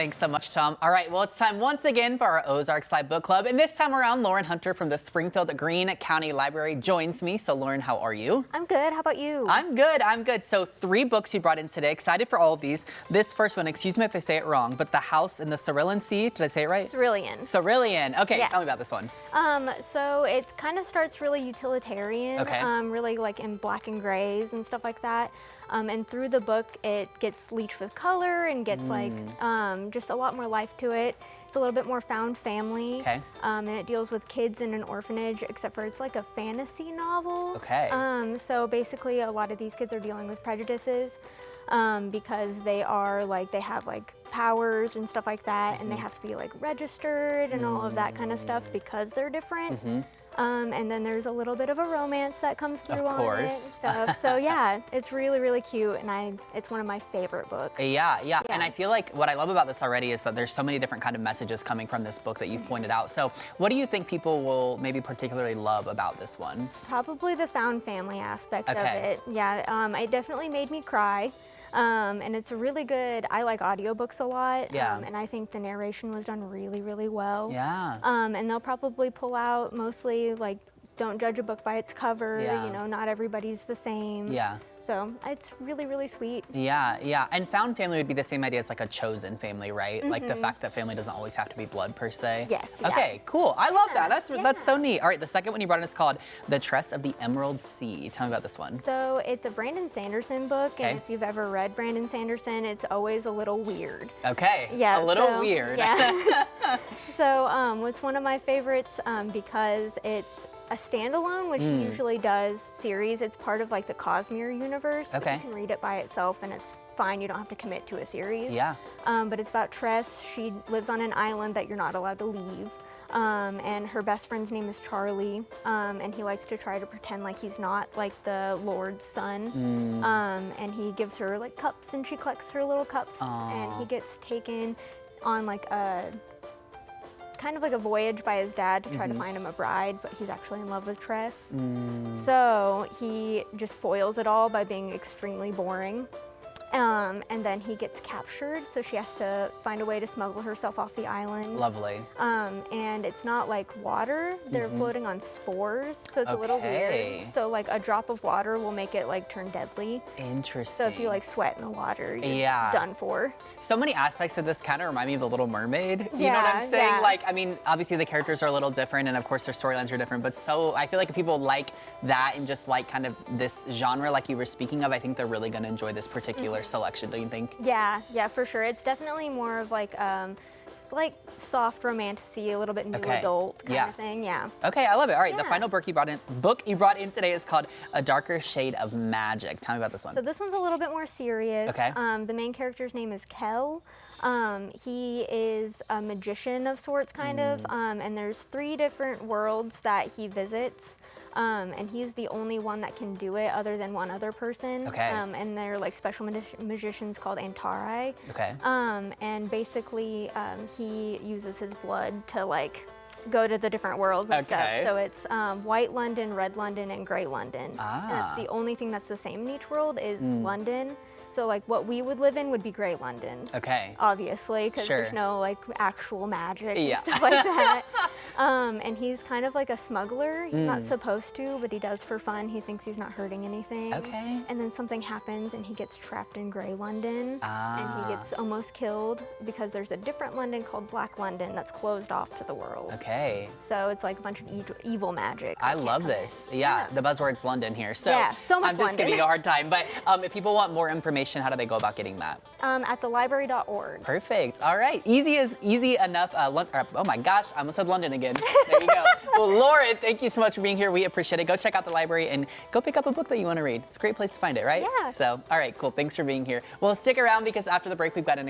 Thanks so much, Tom. All right, well, it's time once again for our Ozarks Live Book Club. And this time around, Lauren Hunter from the Springfield Greene County Library joins me. So, Lauren, how are you? I'm good. How about you? I'm good. So 3 books you brought in today. Excited for all of these. This first one, excuse me if I say it wrong, but The House in the Cerulean Sea. Did I say it right? Cerulean. Cerulean. Okay, Yeah. Tell me about this one. So it kind of starts really utilitarian, Okay. really like in black and grays and stuff like that. And through the book, it gets bleached with color and gets like just a lot more life to it. It's a little bit more found family. Okay. And it deals with kids in an orphanage, except for it's like a fantasy novel. Okay. So basically, a lot of these kids are dealing with prejudices because they are like, they have like powers and stuff like that, and they have to be like registered and all of that kind of stuff because they're different. And then there's a little bit of a romance that comes through on it and stuff. So yeah, it's really, really cute, and it's one of my favorite books. Yeah. And I feel like what I love about this already is that there's so many different kind of messages coming from this book that you've pointed out. So what do you think people will maybe particularly love about this one? Probably the found family aspect of Okay. it. Yeah, it definitely made me cry. And it's a really good, I like audiobooks a lot. Yeah. And I think the narration was done really, really well. Yeah. And they'll probably pull out mostly like, don't judge a book by its cover. Yeah. You know, not everybody's the same. Yeah. So it's really, really sweet. Yeah. And found family would be the same idea as like a chosen family, right? Like the fact that family doesn't always have to be blood per se. Yes. Okay, cool. I love that. That's Yeah. so neat. All right, the second one you brought in is called The Tress of the Emerald Sea. Tell me about this one. So it's a Brandon Sanderson book, Okay. and if you've ever read Brandon Sanderson, it's always a little weird. Okay. Yeah, A little so- weird. Yeah. So it's one of my favorites because it's a standalone, which he usually does series. It's part of like the Cosmere universe. but Okay. You can read it by itself, and it's fine. You don't have to commit to a series. Yeah. But it's about Tress. She lives on an island that you're not allowed to leave. And her best friend's name is Charlie, and he likes to try to pretend like he's not like the Lord's son. And he gives her like cups, and she collects her little cups, and he gets taken on like a kind of like a voyage by his dad to try to find him a bride, but he's actually in love with Tress. So he just foils it all by being extremely boring. And then he gets captured, so she has to find a way to smuggle herself off the island. Lovely. And it's not like water, they're floating on spores, so it's a little Okay. weird. So like a drop of water will make it like turn deadly. Interesting. So if you like sweat in the water, you're Yeah. done for. So many aspects of this kind of remind me of The Little Mermaid. You know what Yeah, I'm saying? yeah. Like, I mean, obviously the characters are a little different, and of course their storylines are different, but so I feel like if people like that and just like kind of this genre like you were speaking of, I think they're really going to enjoy this particular selection, don't you think? Yeah, for sure. It's definitely more of like it's like soft romantasy, a little bit new adult kind of thing. Yeah. Okay, I love it. All right, the Yeah. final book you brought in today is called A Darker Shade of Magic. Tell me about this one. So this one's a little bit more serious. Okay. The main character's name is Kel. He is a magician of sorts, kind of, and there's 3 different worlds that he visits. And he's the only one that can do it other than one other person. Okay. And they're like special magicians called Antari. Okay. And basically he uses his blood to like go to the different worlds and stuff. Okay. So it's White London, Red London, and Gray London. And that's the only thing that's the same in each world is London. So like what we would live in would be Gray London. Okay. Obviously, because Sure. there's no like actual magic Yeah. and stuff like that. And he's kind of like a smuggler. He's not supposed to, but he does for fun. He thinks he's not hurting anything. Okay. And then something happens and he gets trapped in Gray London. And he gets almost killed because there's a different London called Black London that's closed off to the world. Okay. So it's like a bunch of evil magic. I love this. Yeah, the buzzword's London here. So, Yeah, so much I'm just giving London. you a hard time. But if people want more information, how do they go about getting that? At thelibrary.org. Perfect. All right. Easy enough. Oh my gosh, I almost said London again. There you go. Well, Lauren, thank you so much for being here. We appreciate it. Go check out the library and go pick up a book that you want to read. It's a great place to find it, right? Yeah. So, all right, cool. Thanks for being here. Well, stick around because after the break, we've got an